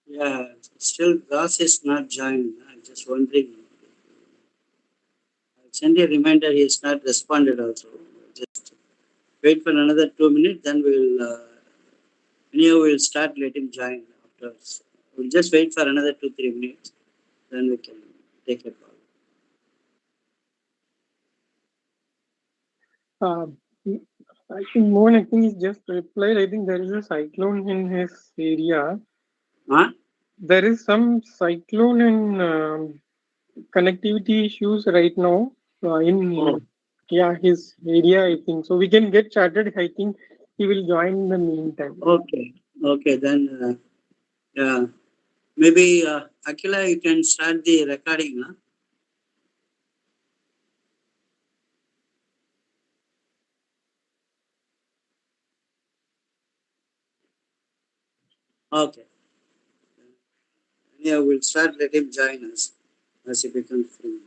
Yeah, still Gas is not joined. I'm just wondering. I'll send a reminder. He is not responded also. Just wait for another 2 minutes, then we'll start. Let him join afterwards. We'll just wait for another 2-3 minutes, then we can take a call. I think Mohan, I think he's just replied. I think there is a cyclone in his area. Huh? There is some cyclone and connectivity issues right now in his area. I think so. We can get started. I think he will join in the meantime. Okay. Then yeah, maybe Akila, you can start the recording. Huh? Okay. Yeah, we'll start. Let him join us as he becomes free.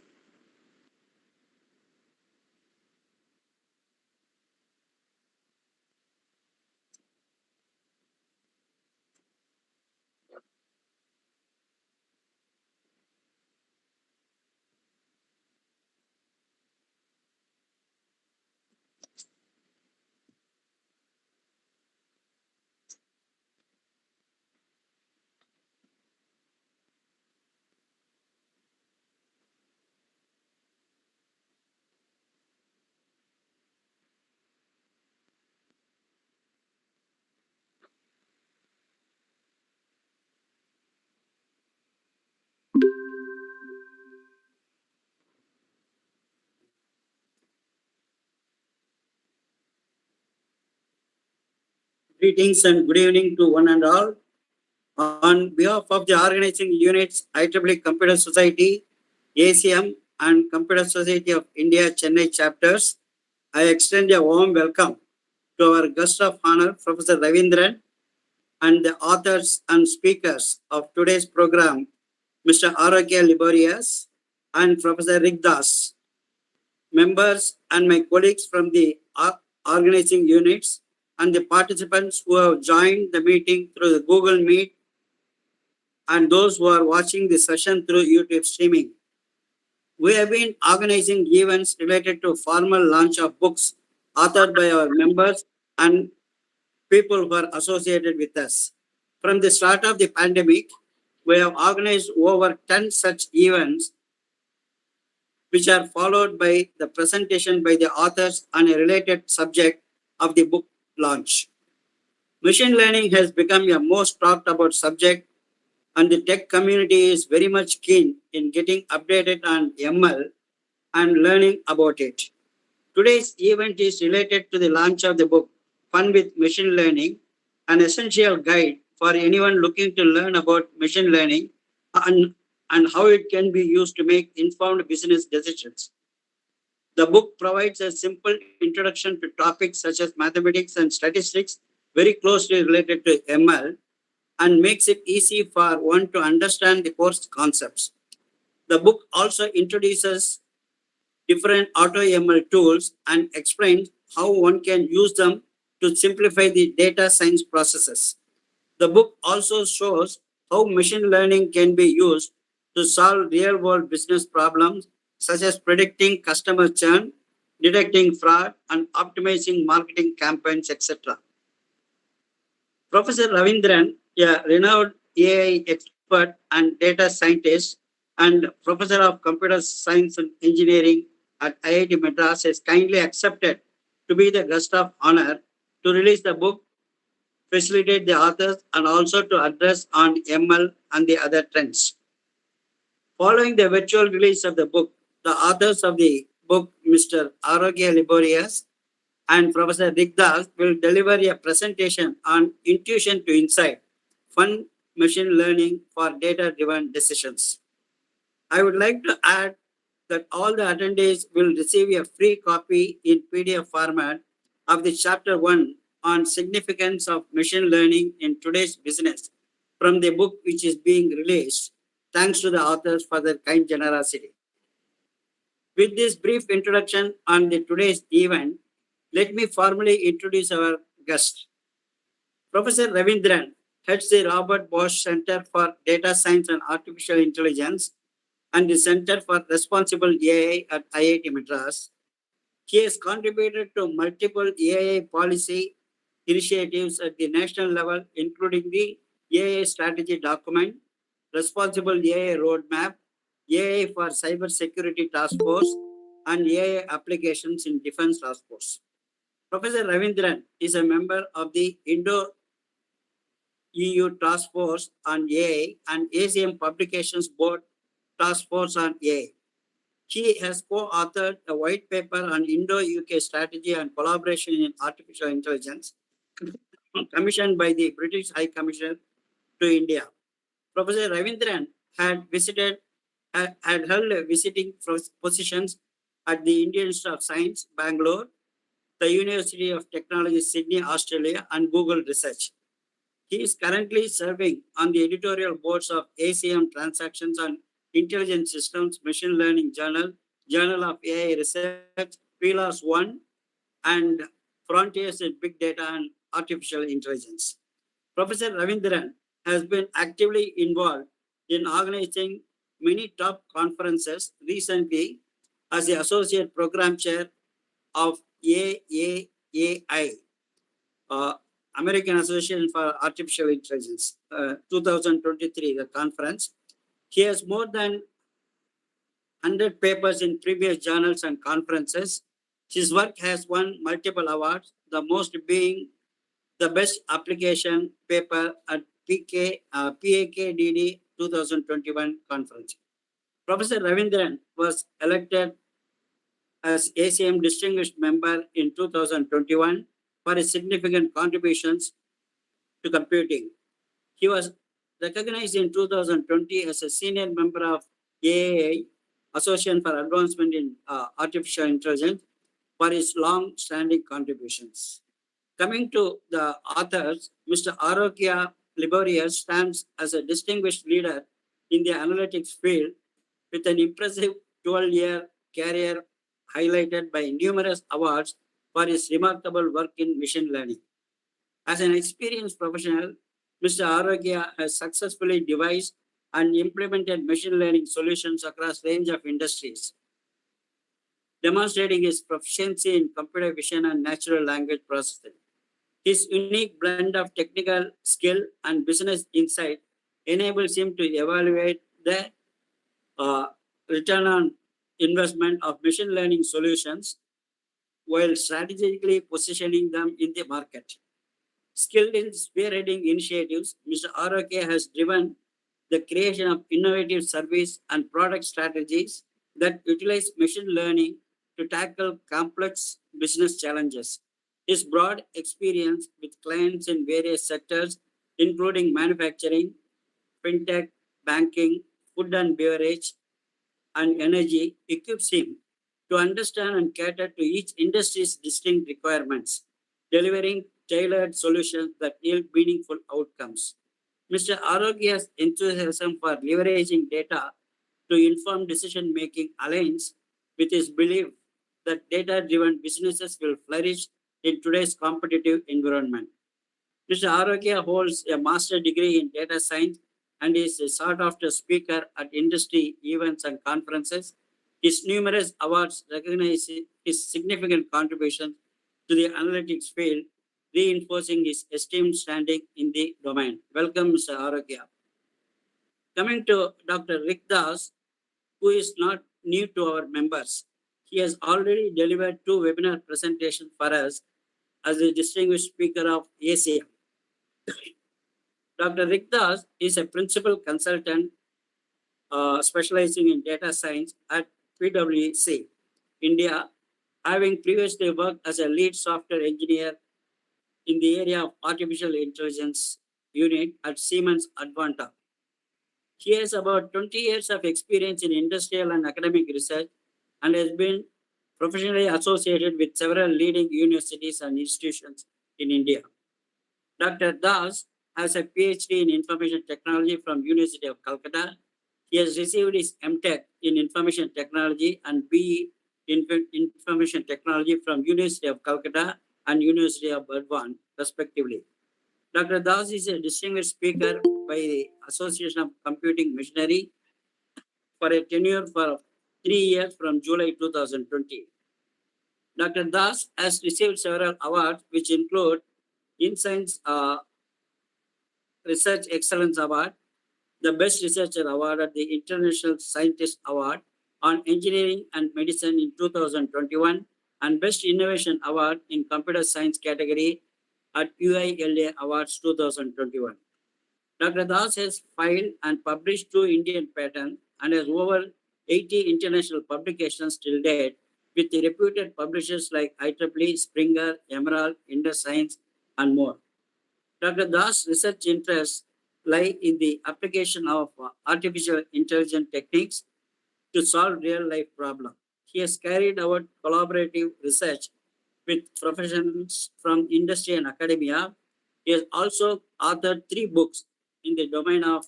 Greetings and good evening to one and all. On behalf of the organizing units IEEE Computer Society, ACM, and Computer Society of India Chennai chapters, I extend a warm welcome to our guest of honor, Professor Ravindran, and the authors and speakers of today's program, Mr. Arockia Liborious and Professor Rick Das. Members and my colleagues from the organizing units and the participants who have joined the meeting through the Google Meet and those who are watching the session through YouTube streaming. We have been organizing events related to formal launch of books authored by our members and people who are associated with us. From the start of the pandemic, we have organized over 10 such events, which are followed by the presentation by the authors on a related subject of the book launch. Machine learning has become a most talked about subject, and the tech community is very much keen in getting updated on ML and learning about it. Today's event is related to the launch of the book Fun with Machine Learning, an essential guide for anyone looking to learn about machine learning and how it can be used to make informed business decisions. The book provides a simple introduction to topics such as mathematics and statistics very closely related to ML and makes it easy for one to understand the course concepts. The book also introduces different auto ML tools and explains how one can use them to simplify the data science processes. The book also shows how machine learning can be used to solve real world business problems such as predicting customer churn, detecting fraud, and optimizing marketing campaigns, etc. Professor Ravindran, a renowned AI expert and data scientist and professor of computer science and engineering at IIT Madras, has kindly accepted to be the guest of honor to release the book, facilitate the authors, and also to address on ML and the other trends. Following the virtual release of the book, the authors of the book, Mr. Arockia Liborious and Professor Rigdas, will deliver a presentation on intuition to insight, fun machine learning for data-driven decisions. I would like to add that all the attendees will receive a free copy in PDF format of the chapter 1 on significance of machine learning in today's business from the book which is being released. Thanks to the authors for their kind generosity. With this brief introduction on the today's event, let me formally introduce our guest. Professor Ravindran heads the Robert Bosch Center for Data Science and Artificial Intelligence and the Center for Responsible AI at IIT Madras. He has contributed to multiple AI policy initiatives at the national level, including the AI Strategy Document, Responsible AI Roadmap, AI for Cybersecurity Task Force, and AI Applications in Defense Task Force. Professor Ravindran is a member of the Indo-EU Task Force on AI and ASEAN Publications Board Task Force on AI. He has co-authored a white paper on Indo-UK strategy and collaboration in artificial intelligence, commissioned by the British High Commissioner to India. Professor Ravindran had held visiting positions at the Indian Institute of Science, Bangalore, the University of Technology, Sydney, Australia, and Google Research. He is currently serving on the editorial boards of ACM Transactions on Intelligent Systems, Machine Learning Journal, Journal of AI Research, Pillars 1, and Frontiers in Big Data and Artificial Intelligence. Professor Ravindran has been actively involved in organizing many top conferences recently as the Associate Program Chair of AAAI, American Association for Artificial Intelligence, 2023, the conference. He has more than 100 papers in previous journals and conferences. His work has won multiple awards, the most being the best application paper at PAKDD 2021 conference. Professor Ravindran was elected as ACM Distinguished Member in 2021 for his significant contributions to computing. He was recognized in 2020 as a senior member of AAI, Association for Advancement in Artificial Intelligence, for his long-standing contributions. Coming to the authors, Mr. Arockia Liborious stands as a distinguished leader in the analytics field with an impressive 12-year career highlighted by numerous awards for his remarkable work in machine learning. As an experienced professional, Mr. Arockia has successfully devised and implemented machine learning solutions across a range of industries, demonstrating his proficiency in computer vision and natural language processing. His unique blend of technical skill and business insight enables him to evaluate the return on investment of machine learning solutions while strategically positioning them in the market. Skilled in spearheading initiatives, Mr. Arockia has driven the creation of innovative service and product strategies that utilize machine learning to tackle complex business challenges. His broad experience with clients in various sectors, including manufacturing, fintech, banking, food and beverage, and energy, equips him to understand and cater to each industry's distinct requirements, delivering tailored solutions that yield meaningful outcomes. Mr. Arockia's enthusiasm for leveraging data to inform decision making aligns with his belief that data driven businesses will flourish in today's competitive environment. Mr. Arockia holds a master's degree in data science and is a sought after speaker at industry events and conferences. His numerous awards recognize his significant contributions to the analytics field, reinforcing his esteemed standing in the domain. Welcome, Mr. Arockia. Coming to Dr. Rick Das, who is not new to our members. He has already delivered 2 webinar presentations for us as a distinguished speaker of ACM. Dr. Rick Das is a principal consultant specializing in data science at PwC, India, having previously worked as a lead software engineer in the area of artificial intelligence unit at Siemens Advanta. He has about 20 years of experience in industrial and academic research and has been professionally associated with several leading universities and institutions in India. Dr. Das has a PhD in Information Technology from University of Calcutta. He has received his MTech in Information Technology and BE in Information Technology from University of Calcutta and University of Burdwan, respectively. Dr. Das is a distinguished speaker by the Association of Computing Machinery for a tenure for 3 years from July 2020. Dr. Das has received several awards, which include InScience Research Excellence Award, the Best Researcher Award at the International Scientist Award on Engineering and Medicine in 2021, and Best Innovation Award in Computer Science category at UILA Awards 2021. Dr. Das has filed and published 2 Indian patents and has over 80 international publications till date with reputed publishers like IEEE, Springer, Emerald, Indus Science, and more. Dr. Das' research interests lie in the application of artificial intelligence techniques to solve real-life problems. He has carried out collaborative research with professionals from industry and academia. He has also authored 3 books in the domain of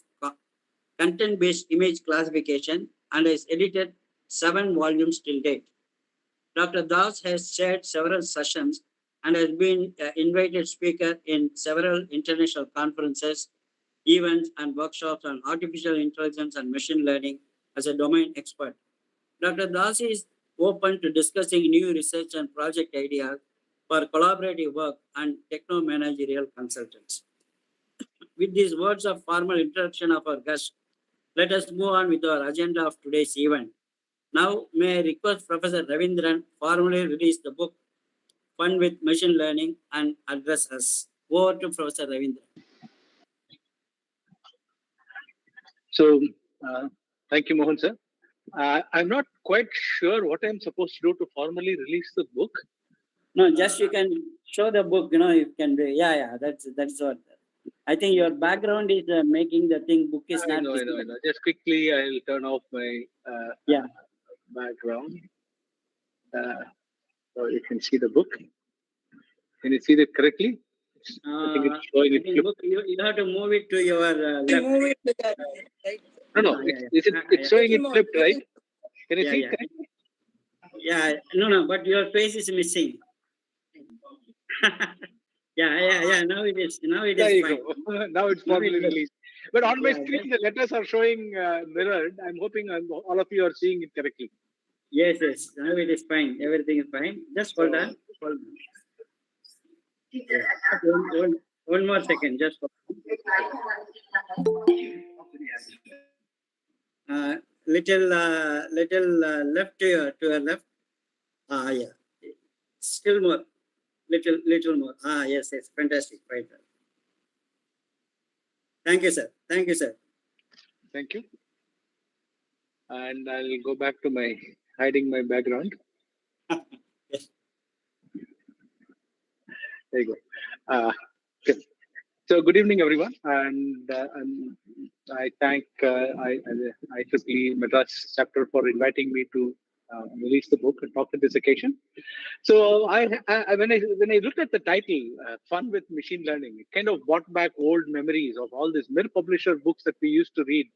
content-based image classification and has edited 7 volumes till date. Dr. Das has chaired several sessions and has been an invited speaker in several international conferences, events, and workshops on artificial intelligence and machine learning as a domain expert. Dr. Das is open to discussing new research and project ideas for collaborative work and techno-managerial consultants. With these words of formal introduction of our guest, let us move on with our agenda of today's event. Now, may I request Professor Ravindran formally release the book Fun with Machine Learning and address us. Over to Professor Ravindran. So, thank you, Mohan sir. I'm not quite sure what I'm supposed to do to formally release the book. No, just you can show the book, you can do. Yeah, that's what. I think your background is making the thing book is I not. know. Just quickly, I'll turn off my background. So you can see the book. Can you see it correctly? I think it's showing it. Book, you have to move it to your left. Move it to that right. No, it's showing it flipped, right? Can you see it correctly? Yeah, no, but your face is missing. Yeah. Now it is. There you fine. go. Now it's formally released. But on my screen, the letters are showing mirrored. I'm hoping all of you are seeing it correctly. Yes. Now it is fine. Everything is fine. Just hold on. One more second. Just hold on. Little left to your left. Yeah. Still more. Little more. Yes. Fantastic. Right. Thank you, sir. Thank you. And I'll go back to hiding my background. Yes. There you go. Okay. So good evening, everyone. And I thank IEEE Madras chapter for inviting me to release the book and talk at this occasion. So when I looked at the title, "Fun with Machine Learning," it kind of brought back old memories of all these mere publisher books that we used to read,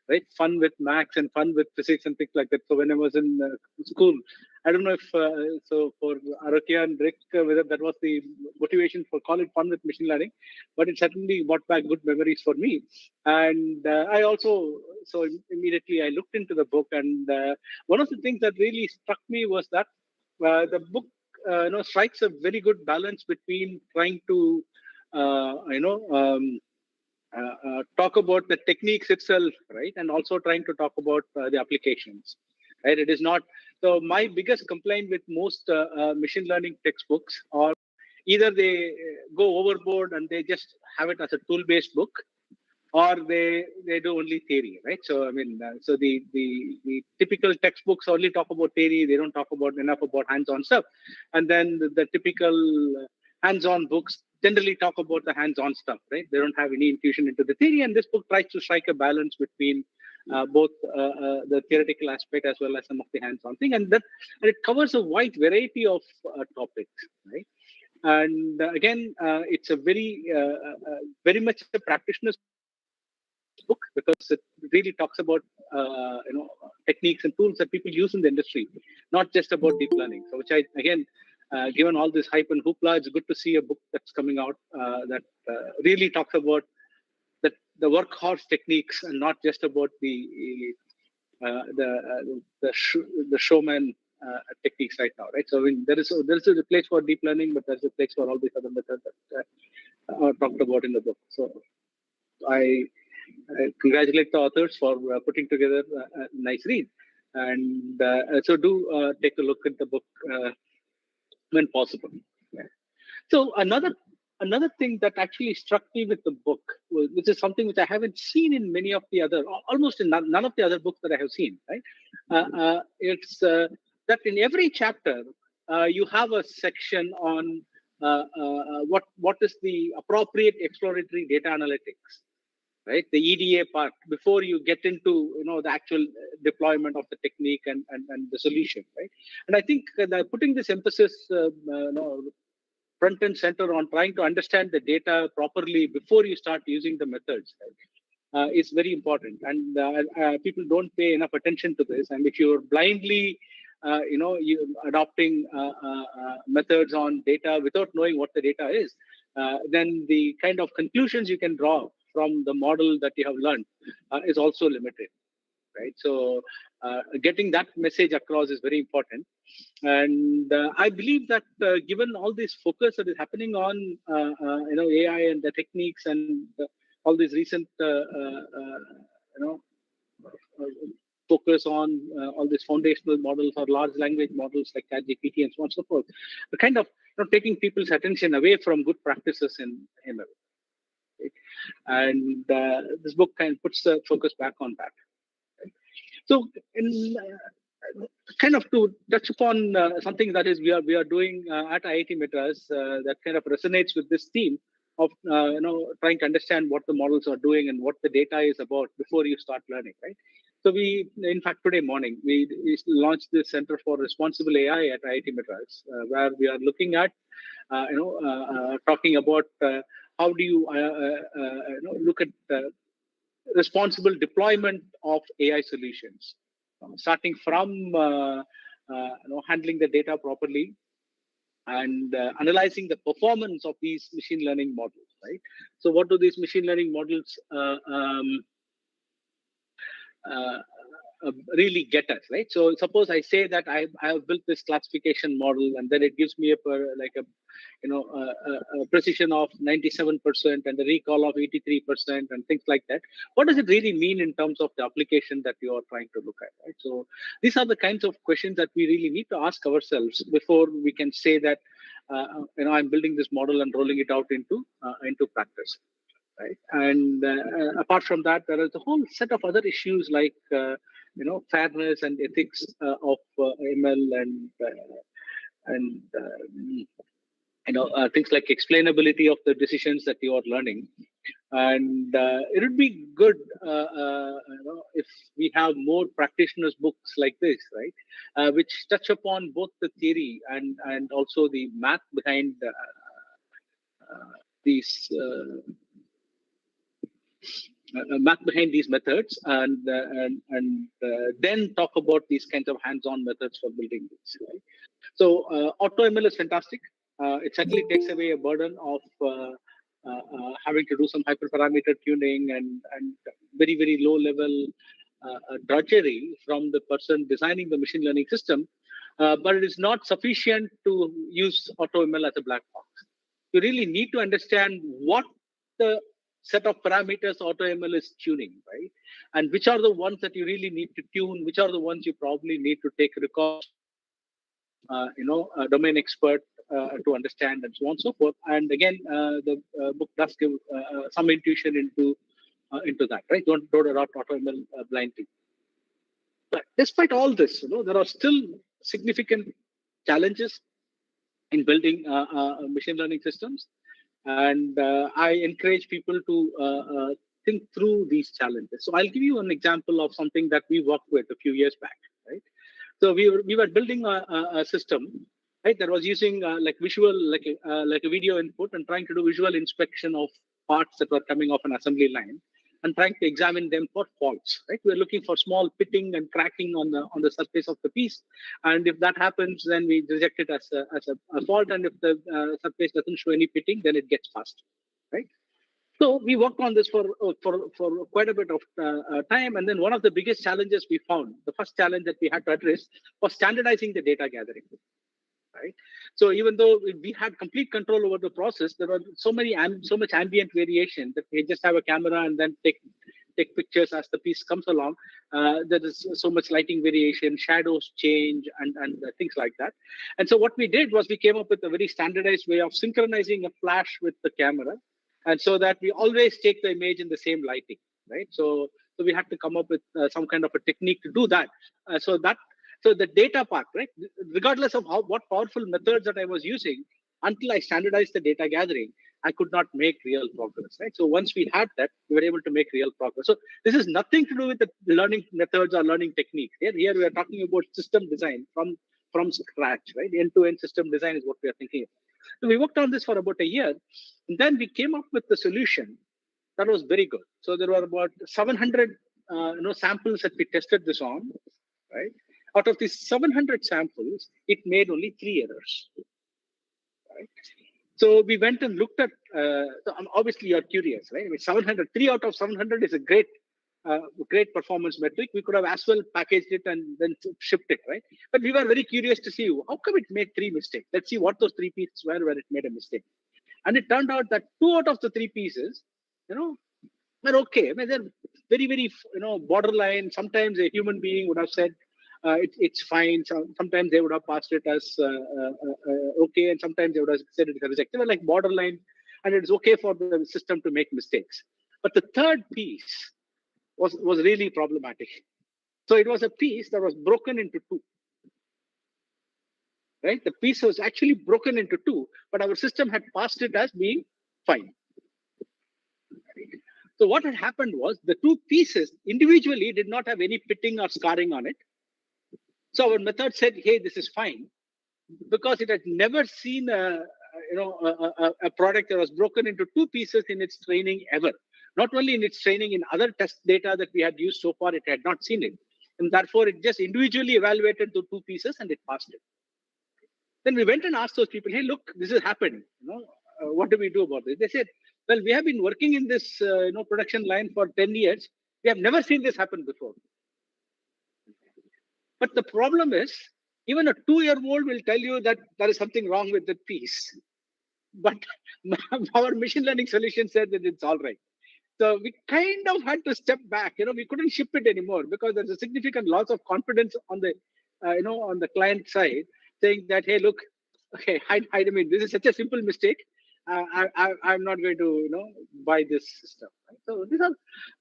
right? Fun with maths and fun with physics and things like that. So when I was in school, I don't know if so for Arockia and Rick, whether that was the motivation for call it fun with machine learning, but it certainly brought back good memories for me. And I also, so immediately I looked into the book, and one of the things that really struck me was that the book strikes a very good balance between trying to talk about the techniques itself, right, and also trying to talk about the applications, right. It is not, so my biggest complaint with most machine learning textbooks are either they go overboard and they just have it as a tool-based book, or they do only theory, right? So I mean, so the typical textbooks only talk about theory; they don't talk about enough about hands-on stuff. And then the typical hands-on books generally talk about the hands-on stuff, right? They don't have any infusion into the theory. And this book tries to strike a balance between both the theoretical aspect as well as some of the hands-on thing, and it covers a wide variety of topics, right? And again, it's a very much a practitioner's book, because it really talks about techniques and tools that people use in the industry, not just about deep learning. So, which I again, given all this hype and hoopla, it's good to see a book that's coming out that really talks about the workhorse techniques and not just about the showman techniques right now, right? So I mean, there is a place for deep learning, but there's a place for all these other methods that are talked about in the book. So I congratulate the authors for putting together a nice read, and so do take a look at the book when possible. Yeah. So another thing that actually struck me with the book, which is something which I haven't seen in many of the other, almost in none of the other books that I have seen, right? It's that in every chapter you have a section on what is the appropriate exploratory data analytics, right? The EDA part before you get into the actual deployment of the technique and the solution, right? And I think that putting this emphasis front and center on trying to understand the data properly before you start using the methods, right, is very important. And people don't pay enough attention to this. And if you're blindly you adopting methods on data without knowing what the data is, then the kind of conclusions you can draw from the model that you have learned is also limited, right? So getting that message across is very important. And I believe that given all this focus that is happening on AI and the techniques and all these recent focus on all these foundational models or large language models like ChatGPT and so on and so forth, the kind of taking people's attention away from good practices in ML. Right? And this book kind of puts the focus back on that. Right? So, in kind of to touch upon something that is we are doing at IIT Madras that kind of resonates with this theme of trying to understand what the models are doing and what the data is about before you start learning, right? So we, in fact, today morning we launched the Center for Responsible AI at IIT Madras, where we are looking at talking about how do you look at responsible deployment of AI solutions, starting from handling the data properly and analyzing the performance of these machine learning models, right? So what do these machine learning models really get us, right? So suppose I say that I have built this classification model, and then it gives me a precision of 97% and a recall of 83% and things like that. What does it really mean in terms of the application that you are trying to look at, right? So these are the kinds of questions that we really need to ask ourselves before we can say that I'm building this model and rolling it out into practice. Right. And apart from that, there is a whole set of other issues like fairness and ethics of ML and things like explainability of the decisions that you are learning. And it would be good if we have more practitioners books like this, right, which touch upon both the theory and also the math behind these math behind these methods, and then talk about these kinds of hands-on methods for building this. Right? So AutoML is fantastic. It certainly takes away a burden of having to do some hyperparameter tuning and very, very low level drudgery from the person designing the machine learning system. But it is not sufficient to use AutoML as a black box. You really need to understand what the set of parameters AutoML is tuning, right? And which are the ones that you really need to tune, which are the ones you probably need to take record, a domain expert to understand, and so on and so forth. And again, the book does give some intuition into that, right? Don't adopt AutoML blindly. But despite all this, there are still significant challenges in building machine learning systems, and I encourage people to think through these challenges. So I'll give you an example of something that we worked with a few years back, right? So we were building a system, right, that was using like visual, like a video input, and trying to do visual inspection of parts that were coming off an assembly line, and trying to examine them for faults. Right, we're looking for small pitting and cracking on the surface of the piece, and if that happens, then we reject it as a fault. And if the surface doesn't show any pitting, then it gets passed. Right. So we worked on this for quite a bit of time, and then one of the biggest challenges we found, the first challenge that we had to address, was standardizing the data gathering. Right. So even though we had complete control over the process, there were so much ambient variation that we just have a camera and then take pictures as the piece comes along. There is so much lighting variation, shadows change, and things like that. And so what we did was we came up with a very standardized way of synchronizing a flash with the camera, and so that we always take the image in the same lighting, right? So we had to come up with some kind of a technique to do that. So the data part, right? Regardless of what powerful methods that I was using, until I standardized the data gathering, I could not make real progress, right? So once we had that, we were able to make real progress. So this is nothing to do with the learning methods or learning techniques. Here we are talking about system design from scratch, right? End-to-end system design is what we are thinking of. So we worked on this for about a year, and then we came up with the solution that was very good. So there were about 700 samples that we tested this on, right? Out of these 700 samples, it made only 3 errors. Right? So we went and looked at. Obviously, you're curious, right? I mean, 3 out of 700 is a great performance metric. We could have as well packaged it and then shipped it, right? But we were very curious to see how come it made 3 mistakes. Let's see what those 3 pieces were where it made a mistake. And it turned out that 2 out of the 3 pieces, were okay. I mean, they're very, very, borderline. Sometimes a human being would have said, it's fine. Sometimes they would have passed it as okay, and sometimes they would have said it as rejected. They were like borderline, and it's okay for the system to make mistakes. But the third piece was really problematic. So it was a piece that was broken into 2. Right, the piece was actually broken into 2, but our system had passed it as being fine. Right? So what had happened was the 2 pieces individually did not have any pitting or scarring on it. So our method said, "Hey, this is fine," because it had never seen a product that was broken into 2 pieces in its training ever. Not only in its training, in other test data that we had used so far, it had not seen it, and therefore it just individually evaluated the 2 pieces and it passed it. Then we went and asked those people, "Hey, look, this has happened. What do we do about this?" They said, "Well, we have been working in this production line for 10 years. We have never seen this happen before." But the problem is, even a 2-year-old will tell you that there is something wrong with the piece. But our machine learning solution said that it's all right. So we kind of had to step back. We couldn't ship it anymore because there's a significant loss of confidence on the, on the client side, saying that, "Hey, look, okay, I mean, this is such a simple mistake. I'm not going to, buy this system." Right? So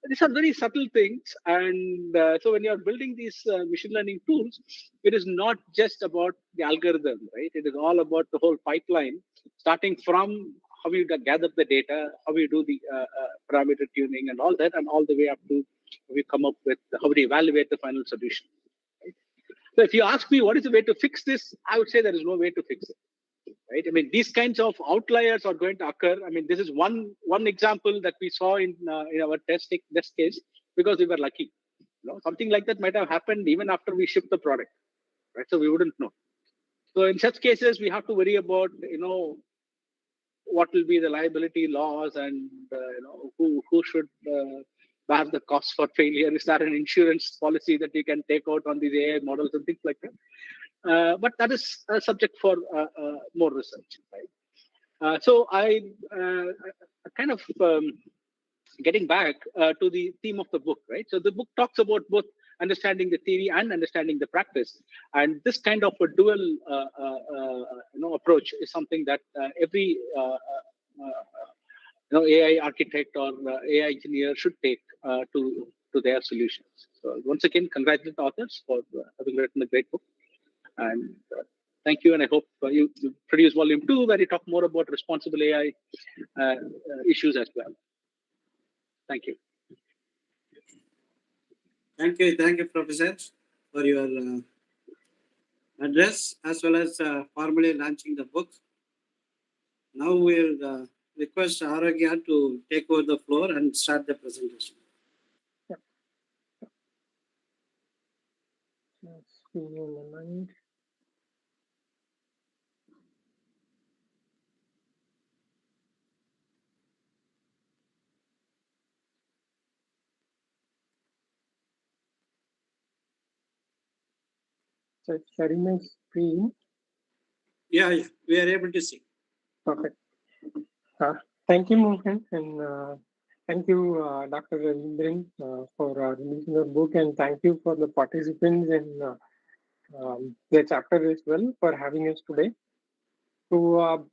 these are very subtle things, and so when you're building these machine learning tools, it is not just about the algorithm, right? It is all about the whole pipeline, starting from how you gather the data, how you do the parameter tuning and all that, and all the way up to how you come up with how you evaluate the final solution. Right? So if you ask me what is the way to fix this, I would say there is no way to fix it. Right? I mean, these kinds of outliers are going to occur. I mean, this is one example that we saw in our test case because we were lucky. Something like that might have happened even after we shipped the product, right? So we wouldn't know. So in such cases, we have to worry about what will be the liability laws and who should bear the cost for failure. Is there an insurance policy that you can take out on these AI models and things like that? But that is a subject for more research, right? So I kind of getting back to the theme of the book, right? So the book talks about both understanding the theory and understanding the practice, and this kind of a dual approach is something that every AI architect or AI engineer should take to their solutions. So once again, congratulate the authors for having written a great book. And thank you, and I hope you produce volume 2 where you talk more about responsible AI issues as well. Thank you. Thank you, Professor, for your address as well as formally launching the book. Now we'll request Arockia to take over the floor and start the presentation. Just give me a moment. So sharing my screen. Yeah, we are able to see. Perfect. Thank you, Mohan, and thank you, Dr. Ravindran, for releasing your book, and thank you for the participants and the chapter as well for having us today. So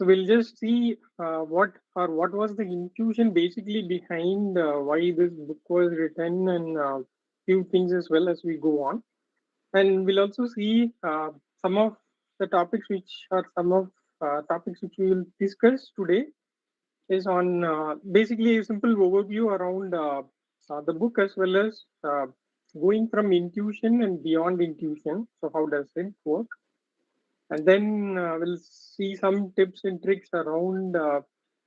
we'll just see what was the intuition basically behind why this book was written, and few things as well as we go on. And we'll also see some of the topics which are some of topics which we will discuss today is on basically a simple overview around the book as well as going from intuition and beyond intuition. So how does it work? And then we'll see some tips and tricks around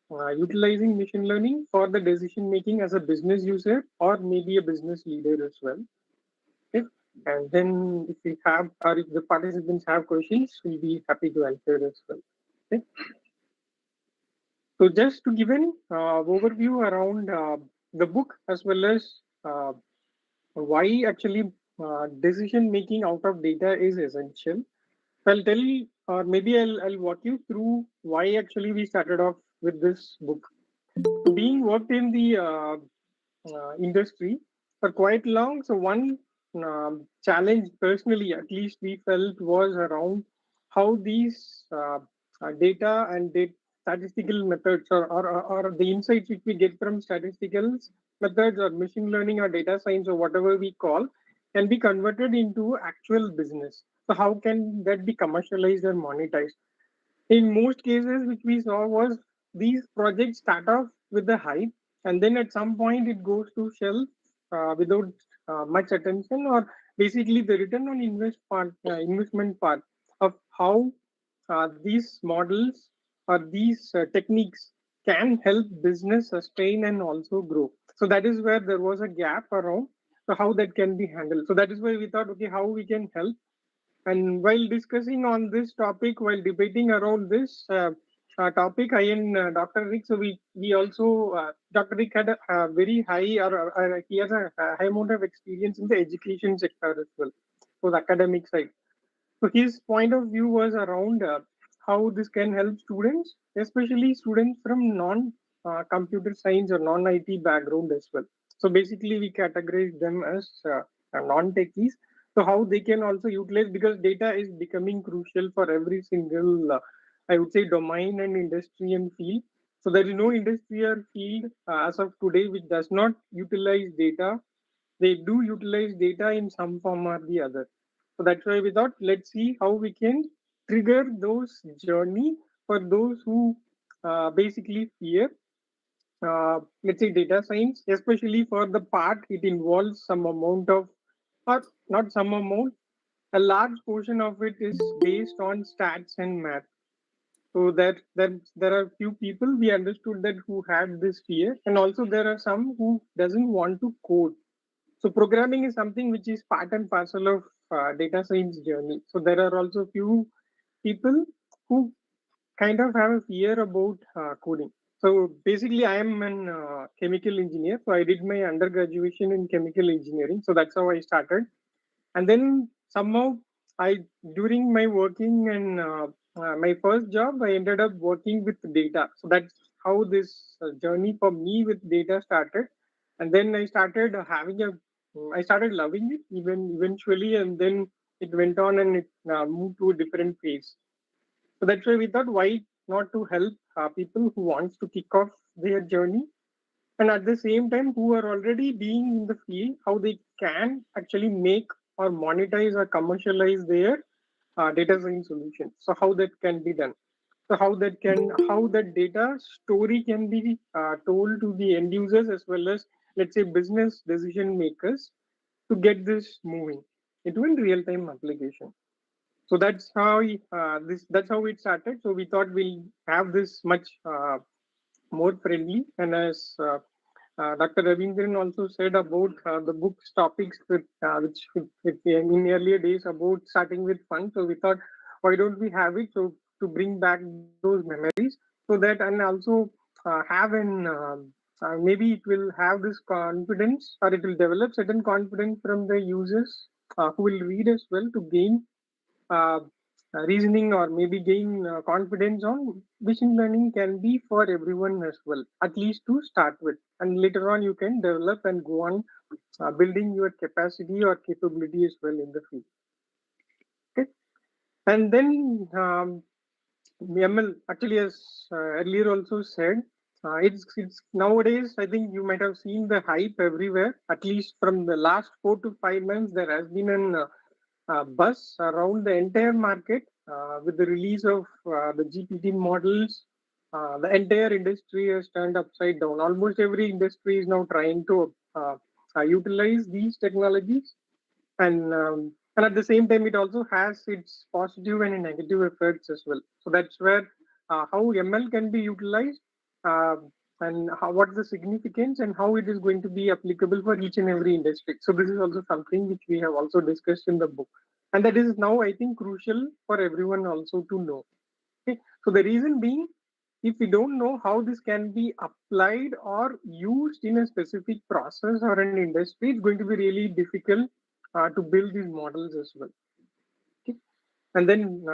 utilizing machine learning for the decision making as a business user or maybe a business leader as well. Okay. And then if we have, or if the participants have questions, we'll be happy to answer as well. Okay. So just to give an overview around the book as well as why actually decision making out of data is essential. I'll tell you, or maybe I'll walk you through why actually we started off with this book. So being worked in the industry for quite long, so one challenge personally, at least we felt, was around how these data and statistical methods or the insights which we get from statistical methods or machine learning or data science or whatever we call can be converted into actual business. So how can that be commercialized and monetized? In most cases, which we saw was these projects start off with the hype, and then at some point it goes to shelf without much attention, or basically the return on investment part of how these models or these techniques can help business sustain and also grow. So that is where there was a gap around so how that can be handled. So that is why we thought, okay, how we can help. And while discussing on this topic, while debating around this topic, I and Dr. Rick, so we also, Dr. Rick had a very high, or he has a high amount of experience in the education sector as well, so the academic side. So his point of view was around how this can help students, especially students from non-computer science or non-IT background as well. So basically, we categorize them as non-techies. So how they can also utilize, because data is becoming crucial for every single, I would say, domain and industry and field. So there is no industry or field as of today which does not utilize data. They do utilize data in some form or the other. So that's why we thought, let's see how we can trigger those journey for those who basically fear, let's say data science, especially for the part it involves some amount of, or not some amount, a large portion of it is based on stats and math. So that there are few people we understood that who had this fear, and also there are some who doesn't want to code. So programming is something which is part and parcel of data science journey. So there are also few people who kind of have a fear about coding. So basically, I am an chemical engineer. So I did my undergraduate in chemical engineering. So that's how I started. And then somehow I, during my working and my first job, I ended up working with data. So that's how this journey for me with data started. And then I started I started loving it even eventually, and then it went on and it moved to a different phase. So that's why we thought, why not to help people who wants to kick off their journey, and at the same time who are already being in the field, how they can actually make or monetize or commercialize their data science solution. So how that can be done. So how that data story can be told to the end users as well as, let's say, business decision makers to get this moving into a real time application. So that's how that's how it started. So we thought we'll have this much more friendly, and as Dr. Ravindran also said about the book's topics which in earlier days about starting with fun. So we thought, why don't we have it so to bring back those memories, so that, and also have an maybe it will have this confidence, or it will develop certain confidence from the users who will read as well, to gain uh, reasoning or maybe gain confidence on machine learning can be for everyone as well, at least to start with. And later on, you can develop and go on building your capacity or capability as well in the field. Okay. And then ML, actually, as earlier also said, it's nowadays, I think you might have seen the hype everywhere. At least from the last 4 to 5 months, there has been an buzz around the entire market with the release of the GPT models. The entire industry has turned upside down. Almost every industry is now trying to utilize these technologies, and at the same time, it also has its positive and negative effects as well. So that's where how ML can be utilized. Uh, and what is the significance and how it is going to be applicable for each and every industry. So this is also something which we have also discussed in the book, and that is now, I think, crucial for everyone also to know. Okay. So the reason being, if we don't know how this can be applied or used in a specific process or an industry, it's going to be really difficult to build these models as well. Okay. And then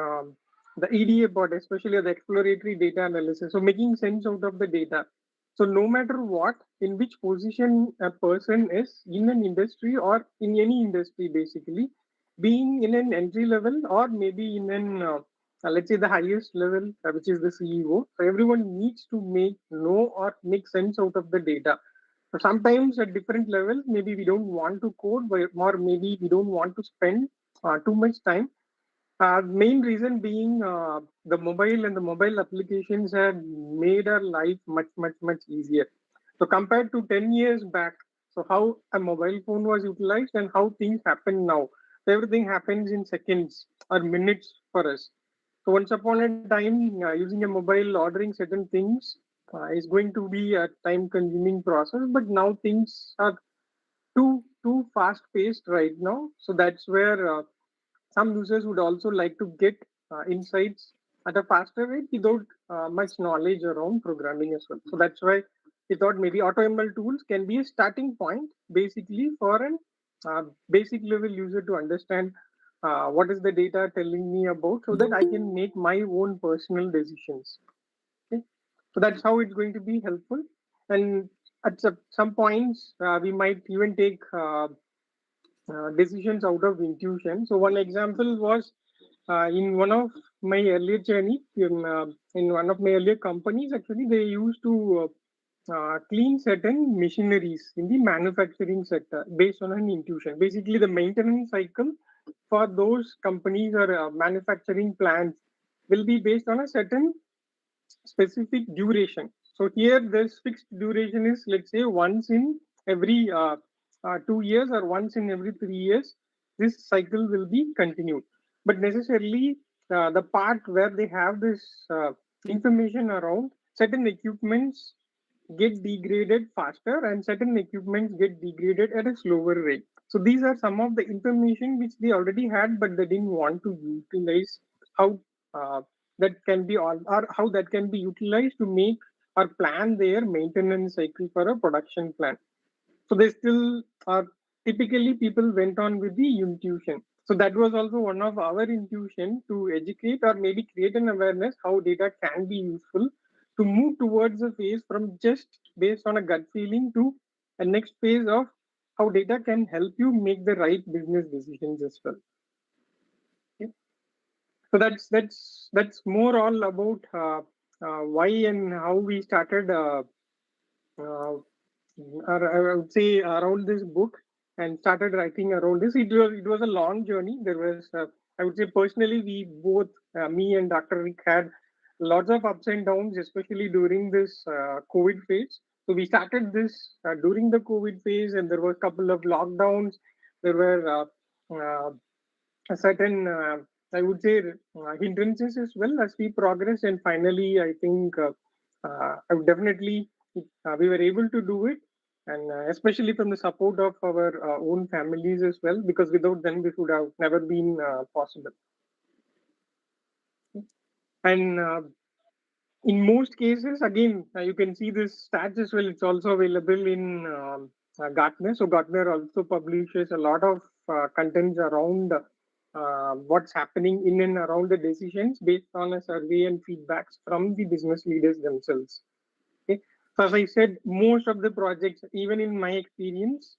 the EDA part, especially the exploratory data analysis, so making sense out of the data. So no matter what, in which position a person is in an industry or in any industry, basically, being in an entry level or maybe in an let's say the highest level, which is the CEO. So everyone needs to know or make sense out of the data. So sometimes at different levels, maybe we don't want to code, or maybe we don't want to spend too much time. Main reason being the mobile and the mobile applications have made our life much, much, much easier. So compared to 10 years back, so how a mobile phone was utilized and how things happen now. So everything happens in seconds or minutes for us. So once upon a time, using a mobile, ordering certain things is going to be a time-consuming process. But now things are too fast-paced right now. So that's where some users would also like to get insights at a faster rate without much knowledge around programming as well. So that's why we thought maybe AutoML tools can be a starting point, basically, for an basic level user to understand what is the data telling me about, so that I can make my own personal decisions. Okay? So that's how it's going to be helpful. And at some points, we might even take decisions out of intuition. So one example was in one of my earlier journey in one of my earlier companies. Actually, they used to clean certain machineries in the manufacturing sector based on an intuition. Basically, the maintenance cycle for those companies or manufacturing plants will be based on a certain specific duration. So here this fixed duration is, let's say, once in every 2 years or once in every 3 years, this cycle will be continued. But necessarily the part where they have this information around certain equipments get degraded faster and certain equipments get degraded at a slower rate. So these are some of the information which they already had, but they didn't want to utilize how that can be all, or how that can be utilized to make or plan their maintenance cycle for a production plan. So they still are, typically people went on with the intuition. So that was also one of our intuition to educate or maybe create an awareness how data can be useful to move towards a phase from just based on a gut feeling to a next phase of how data can help you make the right business decisions as well. Okay. So that's more all about why and how we started uh, I would say around this book and started writing around this. It was a long journey. There was I would say personally we both me and Dr. Rick had lots of ups and downs, especially during this COVID phase. So we started this during the COVID phase, and there were a couple of lockdowns. There were a certain I would say hindrances as well as we progress, and finally I think I would definitely we were able to do it, and especially from the support of our own families as well, because without them this would have never been possible. And in most cases, again, you can see this stats as well. It's also available in Gartner. So Gartner also publishes a lot of contents around what's happening in and around the decisions based on a survey and feedbacks from the business leaders themselves. Okay. So as I said, most of the projects, even in my experience,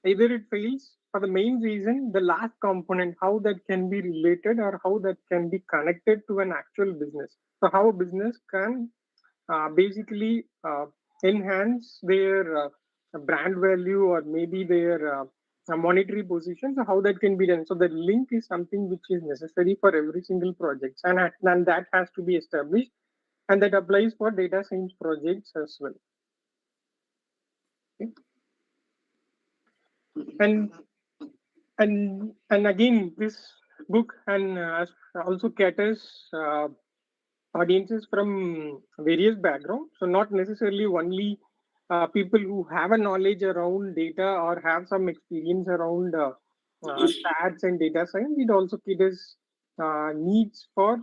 either it fails for the main reason, the last component, how that can be related or how that can be connected to an actual business. So how a business can basically enhance their brand value or maybe their monetary position. So how that can be done. So the link is something which is necessary for every single project, and that has to be established, and that applies for data science projects as well. Okay. And again, this book and also caters audiences from various backgrounds. So not necessarily only people who have a knowledge around data or have some experience around stats and data science. It also caters needs for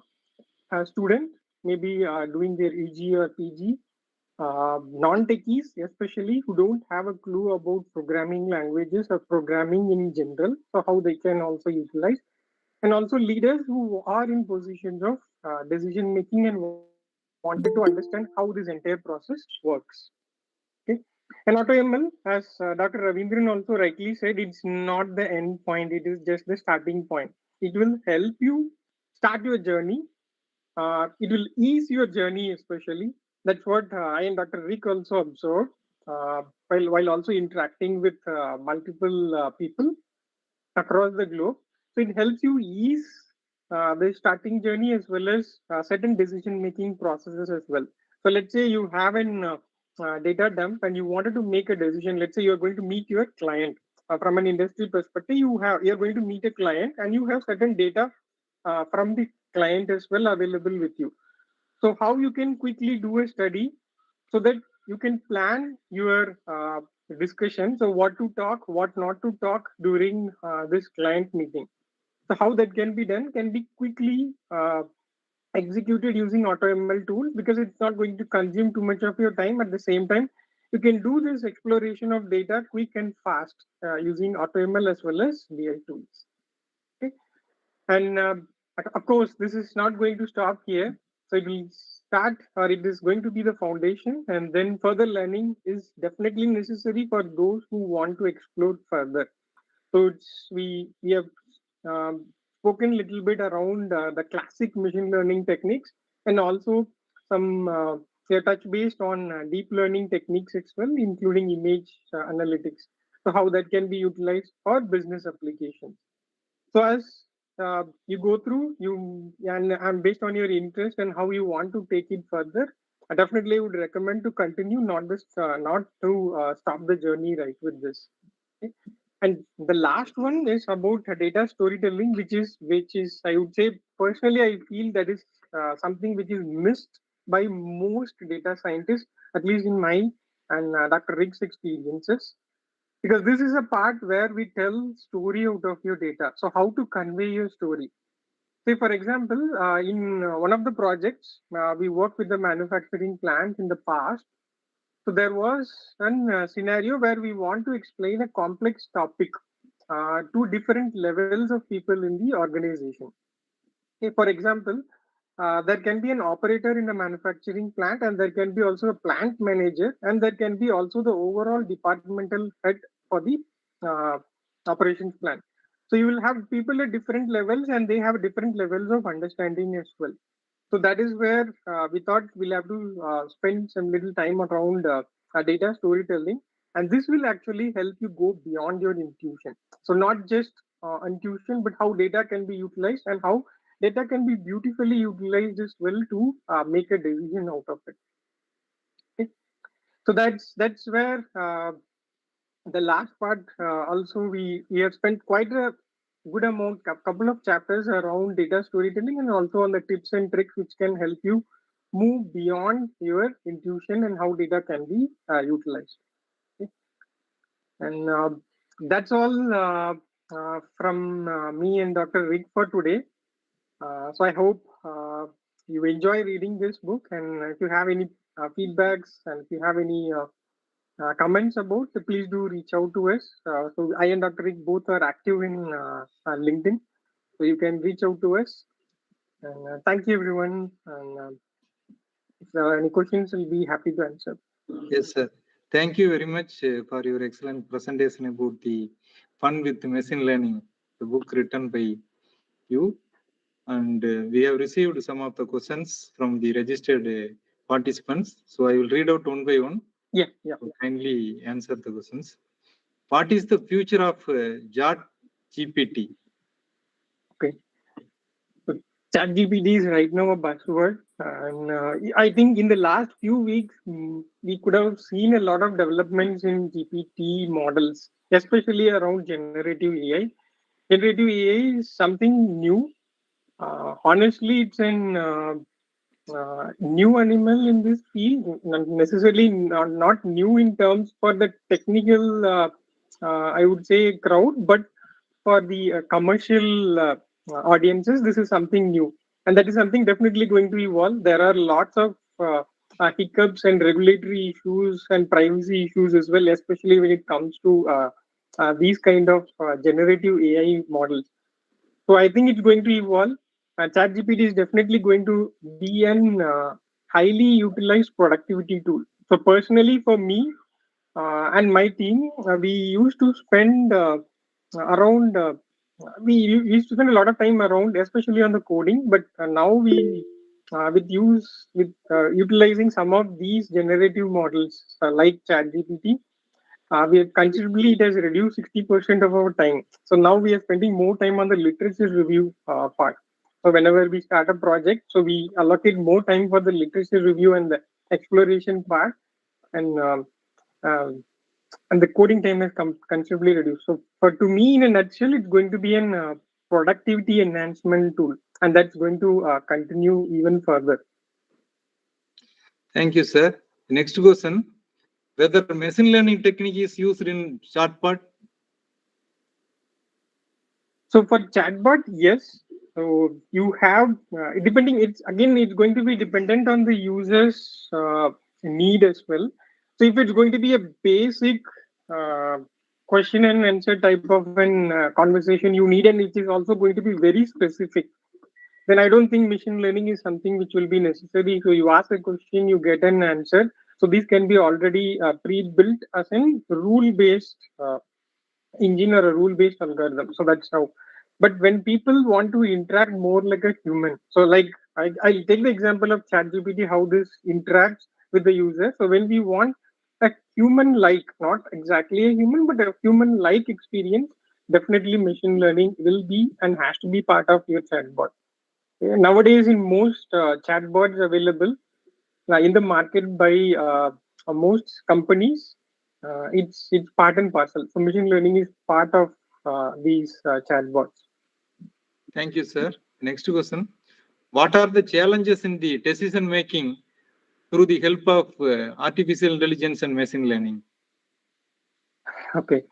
a student, maybe doing their EG or PG, non-techies especially who don't have a clue about programming languages or programming in general, so how they can also utilize, and also leaders who are in positions of decision making and wanted to understand how this entire process works. Okay. And AutoML, as Dr. Ravindran also rightly said, it's not the end point, it is just the starting point. It will help you start your journey. It will ease your journey, especially. That's what I and Dr. Rick also observed while also interacting with multiple people across the globe. So it helps you ease the starting journey as well as certain decision making processes as well. So let's say you have an data dump and you wanted to make a decision. Let's say you're going to meet your client. From an industry perspective, you're going to meet a client and you have certain data from the client as well available with you. So how you can quickly do a study so that you can plan your discussion. So what to talk, what not to talk during this client meeting. So how that can be done can be quickly executed using AutoML tools, because it's not going to consume too much of your time. At the same time, you can do this exploration of data quick and fast using AutoML as well as BI tools. Okay. And of course, this is not going to stop here. So it will start, or it is going to be the foundation, and then further learning is definitely necessary for those who want to explore further. So we have spoken a little bit around the classic machine learning techniques, and also some we touch based on deep learning techniques as well, including image analytics. So how that can be utilized for business applications. So as you go through, and based on your interest and how you want to take it further, definitely would recommend to continue, not to stop the journey right with this. Okay. And the last one is about data storytelling, which is I would say personally I feel that is something which is missed by most data scientists, at least in my and Dr. Rick's experiences, because this is a part where we tell story out of your data. So how to convey your story? Say, for example, in one of the projects, we worked with the manufacturing plant in the past. So there was a scenario where we want to explain a complex topic to different levels of people in the organization. Okay, for example, there can be an operator in a manufacturing plant, and there can be also a plant manager, and there can be also the overall departmental head for the uh, operations plan. So you will have people at different levels, and they have different levels of understanding as well. So that is where we thought we'll have to spend some little time around data storytelling, and this will actually help you go beyond your intuition. So not just intuition, but how data can be utilized and how data can be beautifully utilized as well to make a decision out of it. Okay. So that's where the last part also we have spent quite a good amount, couple of chapters around data storytelling and also on the tips and tricks which can help you move beyond your intuition and how data can be utilized. Okay. And that's all from me and Dr. Rick for today. So I hope you enjoy reading this book, and if you have any feedbacks and if you have any comments about, please do reach out to us. So I and Dr. Rick both are active in LinkedIn, so you can reach out to us. And thank you, everyone. And if there are any questions, we'll be happy to answer. Yes, sir. Thank you very much for your excellent presentation about the fun with machine learning, the book written by you. And we have received some of the questions from the registered participants. So I will read out one by one. Yeah. So kindly answer the questions. What is the future of Chat GPT? Okay. So ChatGPT is right now a buzzword, and I think in the last few weeks we could have seen a lot of developments in GPT models, especially around generative AI. Generative AI is something new. Honestly, it's an new animal in this field, not necessarily not new in terms for the technical, I would say, crowd, but for the commercial audiences, this is something new. And that is something definitely going to evolve. There are lots of hiccups and regulatory issues and privacy issues as well, especially when it comes to these kind of generative AI models. So I think it's going to evolve. ChatGPT is definitely going to be an highly utilized productivity tool. So personally, for me and my team, we used to spend around. We used to spend a lot of time around, especially on the coding. But now with utilizing some of these generative models like ChatGPT, we have considerably it has reduced 60% of our time. So now we are spending more time on the literature review part. So whenever we start a project, so we allocate more time for the literature review and the exploration part, and um, and the coding time has considerably reduced. So for to me, in a nutshell, it's going to be an productivity enhancement tool, and that's going to continue even further. Thank you, sir. Next question: whether machine learning technique is used in chatbot? So for chatbot, yes. So you have depending. It's going to be dependent on the user's need as well. So if it's going to be a basic uh, question and answer type of an conversation you need, and it is also going to be very specific, then I don't think machine learning is something which will be necessary. So you ask a question, you get an answer. So these can be already pre-built as a rule-based engine or a rule-based algorithm. So that's how. But when people want to interact more like a human, so like I'll take the example of ChatGPT, how this interacts with the user. So when we want a human-like, not exactly a human, but a human-like experience, definitely machine learning will be and has to be part of your chatbot. Nowadays, in most chatbots available, in the market by most companies. It's part and parcel. So machine learning is part of these chatbots. Thank you, sir. Next question. What are the challenges in the decision making through the help of artificial intelligence and machine learning? Okay.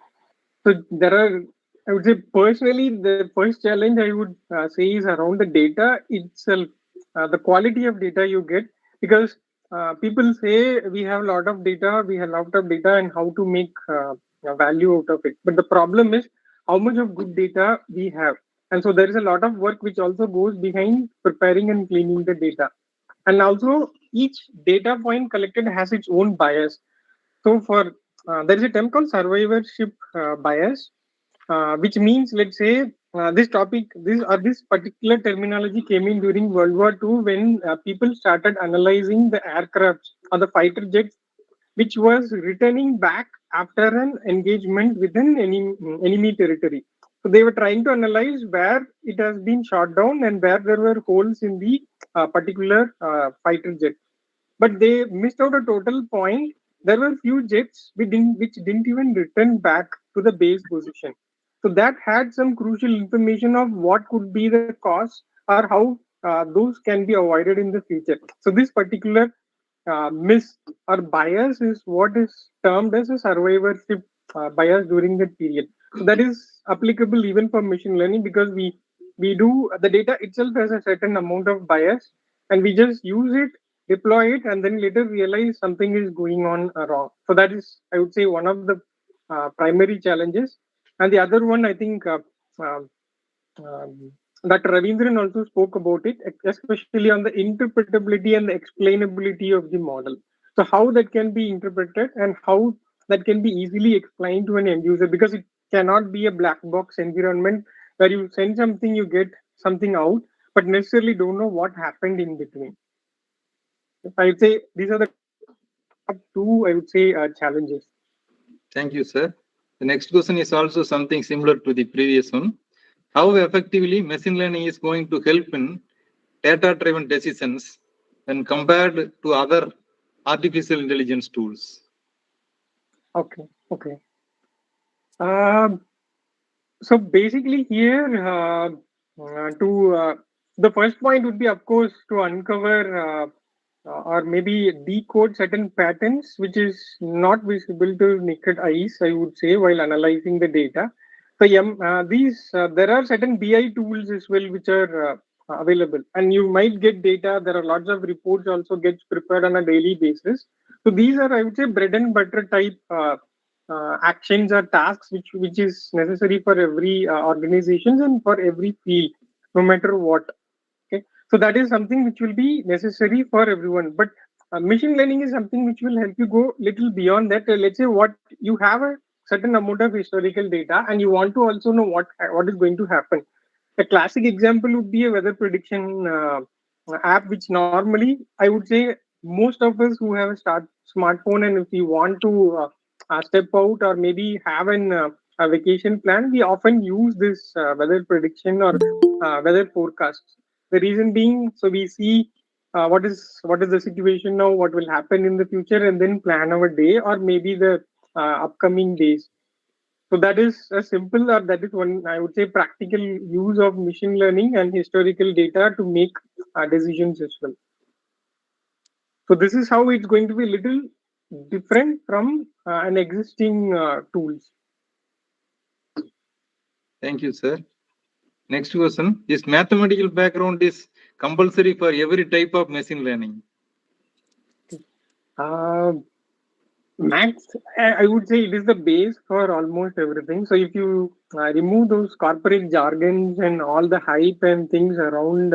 So there are, I would say personally, the first challenge I would say is around the data itself, the quality of data you get, because people say we have a lot of data, and how to make a value out of it. But the problem is how much of good data we have. And so there is a lot of work which also goes behind preparing and cleaning the data. And also each data point collected has its own bias. So for there is a term called survivorship bias, which means, let's say, this particular terminology came in during World War II when people started analyzing the aircrafts or the fighter jets, which was returning back after an engagement within enemy territory. So they were trying to analyze where it has been shot down and where there were holes in the particular fighter jet, but they missed out a total point. There were few jets which didn't even return back to the base position. So that had some crucial information of what could be the cost or how those can be avoided in the future. So this particular miss or bias is what is termed as a survivorship bias during that period. So that is applicable even for machine learning, because we do the data itself has a certain amount of bias, and we just use it, deploy it, and then later realize something is going on wrong. So that is, I would say, one of the primary challenges. And the other one, I think, um, Dr. Ravindran also spoke about it, especially on the interpretability and the explainability of the model. So how that can be interpreted and how that can be easily explained to an end user, because it cannot be a black box environment where you send something, you get something out, but necessarily don't know what happened in between. I would say these are the top two, I would say, challenges. Thank you, sir. The next question is also something similar to the previous one. How effectively machine learning is going to help in data-driven decisions when compared to other artificial intelligence tools? Okay. So basically here, the first point would be, of course, to uncover or maybe decode certain patterns which is not visible to naked eyes, I would say, while analyzing the data. So there are certain BI tools as well which are available, and you might get data. There are lots of reports also gets prepared on a daily basis. So these are, I would say, bread and butter type actions or tasks which is necessary for every organizations and for every field, no matter what. Okay, so that is something which will be necessary for everyone. But machine learning is something which will help you go little beyond that. Let's say what you have a certain amount of historical data, and you want to also know what is going to happen. A classic example would be a weather prediction app, which normally I would say most of us who have a smartphone, and if we want to step out or maybe have a vacation plan, we often use this weather prediction or weather forecasts. The reason being, so we see what is the situation now, what will happen in the future, and then plan our day or maybe the upcoming days. So that is a simple, or that is one, I would say, practical use of machine learning and historical data to make decisions as well. So this is how it's going to be a little different from an existing tools. Thank you, sir. Next question. Is mathematical background is compulsory for every type of machine learning? Maths, I would say it is the base for almost everything. So if you remove those corporate jargons and all the hype and things around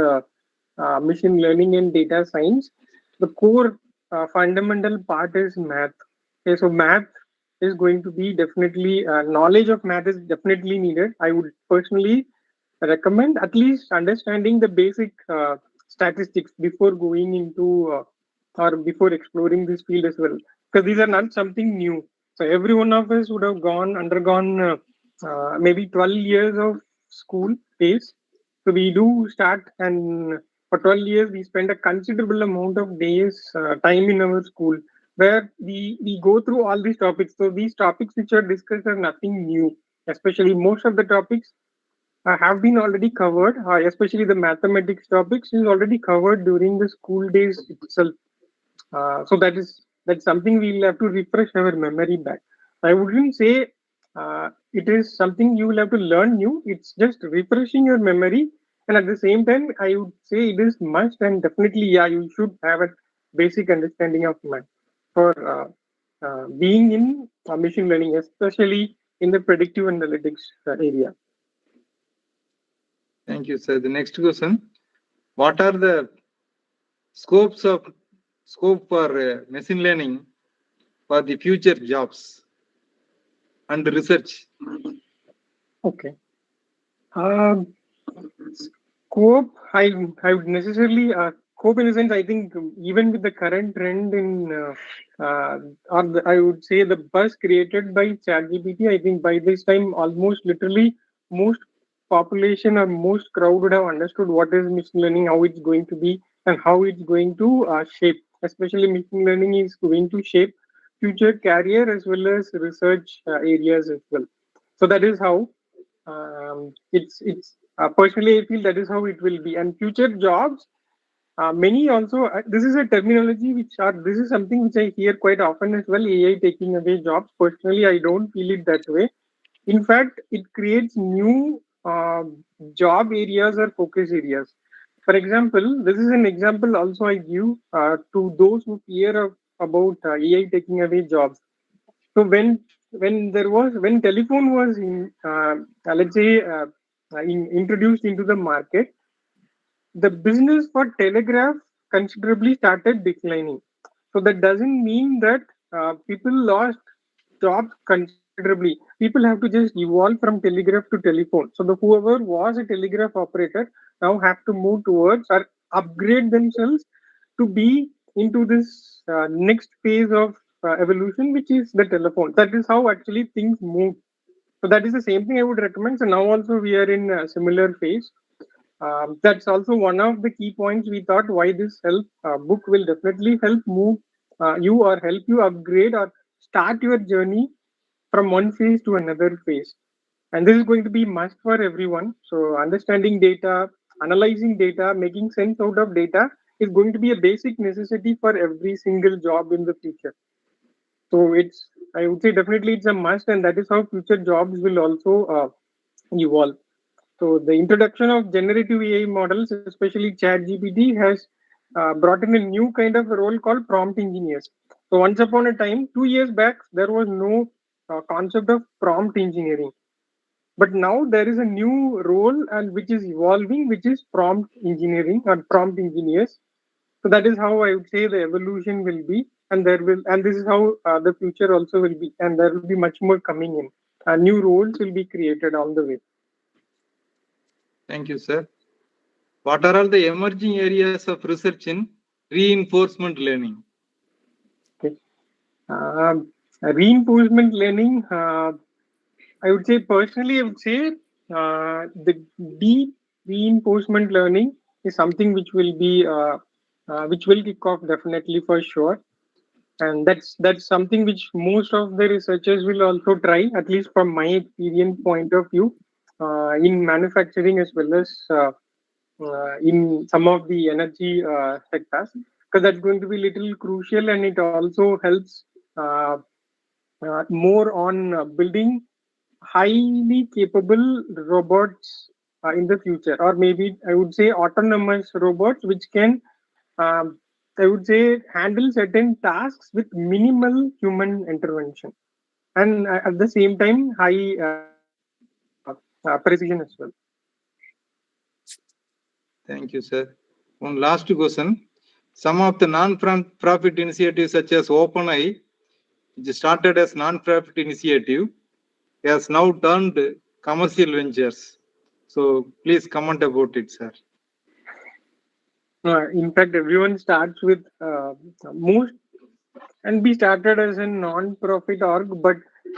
machine learning and data science, the core fundamental part is math. Okay, so math is going to be definitely, knowledge of math is definitely needed. I would personally recommend at least understanding the basic statistics before going into or before exploring this field as well, because these are not something new. So every one of us would have undergone maybe 12 years of school days. So we do start and for 12 years, we spend a considerable amount of days, time in our school, where we go through all these topics. So these topics which are discussed are nothing new, especially most of the topics have been already covered, especially the mathematics topics is already covered during the school days itself. So that's something we'll have to refresh our memory back. I wouldn't say it is something you will have to learn new. It's just refreshing your memory, and at the same time, I would say it is must and definitely, yeah, you should have a basic understanding of math for being in machine learning, especially in the predictive analytics area. Thank you, sir. The next question: what are the scope for machine learning for the future jobs and research? Okay. Scope, I would necessarily scope in a sense. I think even with the current trend in, I would say the buzz created by ChatGPT, I think by this time almost literally most population or most crowd would have understood what is machine learning, how it's going to be, and how it's going to shape. Especially machine learning is going to shape future career as well as research areas as well. So that is how it's personally I feel that is how it will be. And future jobs, many also this is a terminology which are this is something which I hear quite often as well. AI taking away jobs. Personally, I don't feel it that way. In fact, it creates new job areas or focus areas. For example, this is an example also I give to those who fear about AI taking away jobs. So when telephone was let's say introduced into the market, the business for telegraph considerably started declining. So that doesn't mean that people lost jobs considerably. People have to just evolve from telegraph to telephone. So the whoever was a telegraph operator now have to move towards or upgrade themselves to be into this next phase of evolution, which is the telephone. That is how actually things move. So that is the same thing I would recommend. So now also we are in a similar phase. That's also one of the key points we thought why this book will definitely help move you or help you upgrade or start your journey from one phase to another phase. And this is going to be must for everyone. So understanding data, analyzing data, making sense out of data is going to be a basic necessity for every single job in the future. So I would say definitely it's a must, and that is how future jobs will also evolve. So the introduction of generative AI models, especially ChatGPT, has brought in a new kind of a role called prompt engineers. So once upon a time, 2 years back, there was no concept of prompt engineering. But now there is a new role and which is evolving, which is prompt engineering or prompt engineers. So that is how I would say the evolution will be, and this is how the future also will be, and there will be much more coming in. New roles will be created on the way. Thank you, sir. What are all the emerging areas of research in reinforcement learning? Okay. Reinforcement learning, I would say personally, I would say the deep reinforcement learning is something which will kick off definitely for sure. And that's something which most of the researchers will also try, at least from my experience point of view, in manufacturing as well as in some of the energy sectors, because that's going to be little crucial, and it also helps uh, more on building highly capable robots in the future, or maybe I would say autonomous robots which can I would say handle certain tasks with minimal human intervention, and at the same time high precision as well. Thank you, sir. One last question. Some of the non-profit initiatives such as OpenAI, which started as non-profit initiative, has now turned commercial ventures. So please comment about it, sir. In fact, everyone starts with most, and we started as a non-profit org, but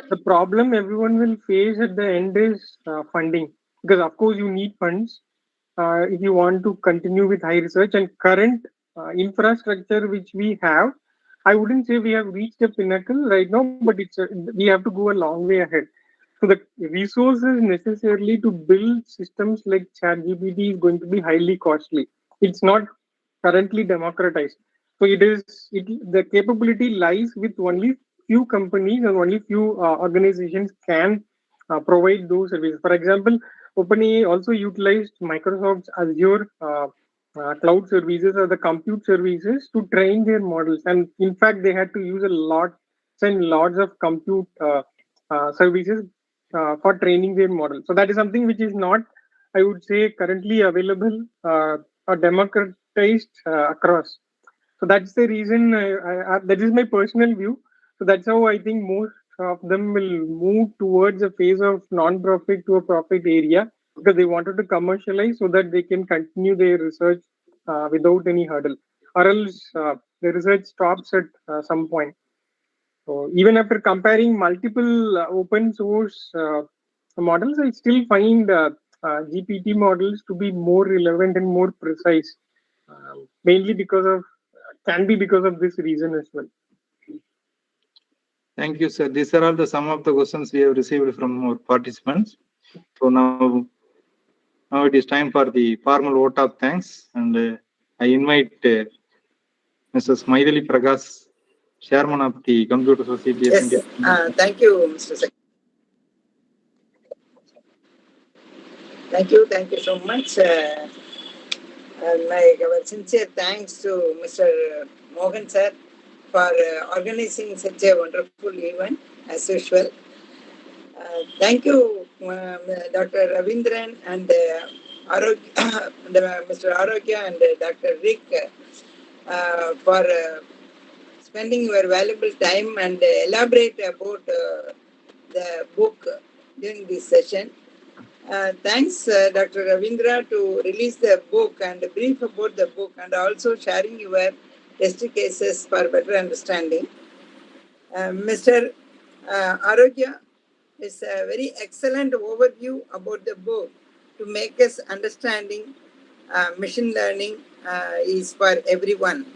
the problem everyone will face at the end is funding, because of course you need funds, if you want to continue with high research and current infrastructure which we have, I wouldn't say we have reached a pinnacle right now, but we have to go a long way ahead. So the resources necessarily to build systems like ChatGPT is going to be highly costly. It's not currently democratized. So the capability lies with only few companies and only few organizations can provide those services. For example, OpenAI also utilized Microsoft's Azure cloud services or the compute services to train their models, and in fact, they had to use lots and lots of compute services for training their model. So that is something which is not, I would say, currently available or democratized across. So that's the reason. That is my personal view. So that's how I think most of them will move towards a phase of non-profit to a profit area, because they wanted to commercialize so that they can continue their research without any hurdle, or else the research stops at some point. So even after comparing multiple open source models, I still find GPT models to be more relevant and more precise, mainly because of this reason as well. Thank you, sir. These are all some of the questions we have received from our participants. So now it is time for the formal vote of thanks, and I invite Mrs. Maithili Prakash, Chairman of the Computer Society of India. Thank you, Mr. Secretary. Thank you so much. Our sincere thanks to Mr. Mohan sir for organizing such a wonderful event as usual. Thank you, Dr. Ravindran and Mr. Arockia and Dr. Rick for spending your valuable time and elaborate about the book during this session. Thanks, Dr. Ravindra, to release the book and brief about the book, and also sharing your test cases for better understanding. Mr. Arockia is a very excellent overview about the book to make us understanding machine learning is for everyone.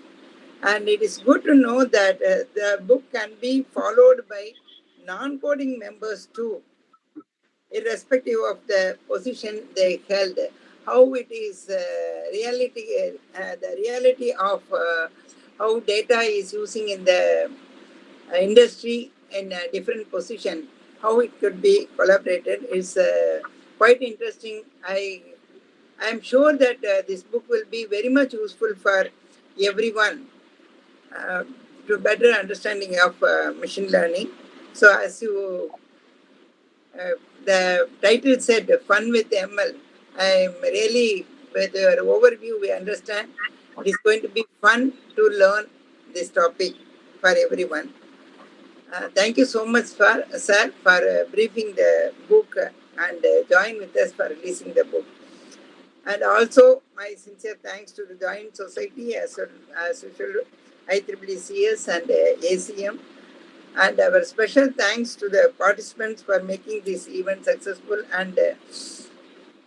And it is good to know that the book can be followed by non-coding members too, irrespective of the position they held. How it is the reality of how data is using in the industry in a different position, how it could be collaborated is quite interesting. I am sure that this book will be very much useful for everyone to better understanding of machine learning. So as you the title said, Fun with ML. I'm really, with your overview, we understand it is going to be fun to learn this topic for everyone. Thank you so much, sir, for briefing the book and join with us for releasing the book. And also, my sincere thanks to the Joint Society, as usual, IEEE and ACM. And our special thanks to the participants for making this event successful and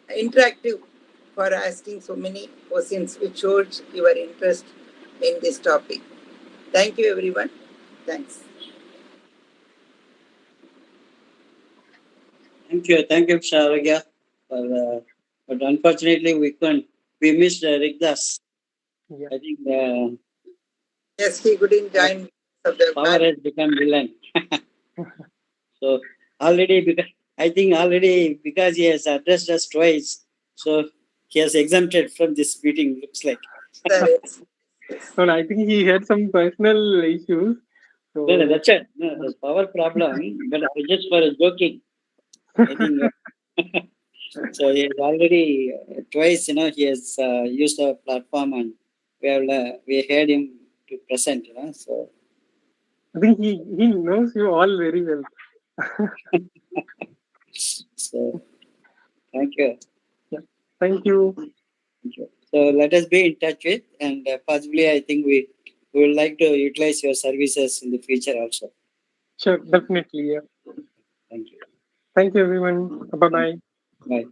interactive, for asking so many questions, which shows your interest in this topic. Thank you, everyone. Thanks. Thank you, Mr. Arockia. But unfortunately, we missed Rick Das. Yeah. I think Yes, he couldn't join. power has become villain. So I think already because he has addressed us twice, so he has exempted from this meeting, looks like. Yes. No, I think he had some personal issues. So No, that's it. No, the power problem, but just for joking. I think so. He has already twice, he has used our platform, and we heard him to present, So I think he knows you all very well. so thank you. Yeah. Thank you. Thank you. So let us be in touch with, and possibly I think we would like to utilize your services in the future also. Sure, definitely. Yeah. Thank you. Thank you, everyone. Bye-bye. Bye.